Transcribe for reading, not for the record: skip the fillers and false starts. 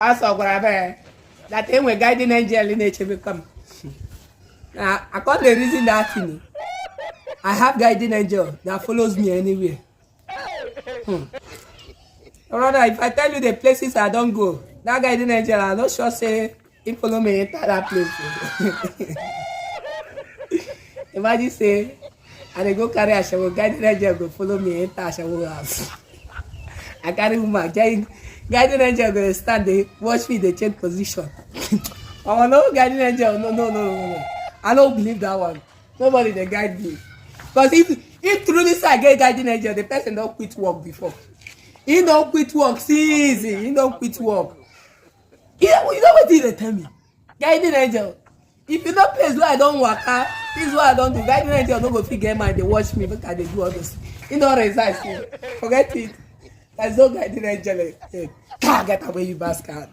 Also, that thing we're guiding angel in HB come. I got the reason that thing. I have guiding angel that follows me anywhere. Rather, if I tell you the places I don't go, that guiding angel, I'm not sure say he follow me enter that place. Imagine say, and they go carry a shower, guiding angel go follow me enter a shower house. I carry woman, guiding angel go stand there, watch me, they change position. Oh no, guiding angel, no. I don't believe that one. Nobody they guide me. Because if truly say I get guiding angel, the person don't quit work before. He don't quit work, see easy. He don't quit work. You know what they tell me? Guiding angel. If you don't place where I don't work, this is what I don't do. Guiding angel don't go figure mind, they watch me, look at they do all this. He don't resist me. Forget it. There's no guiding angel. Get away, you bastard.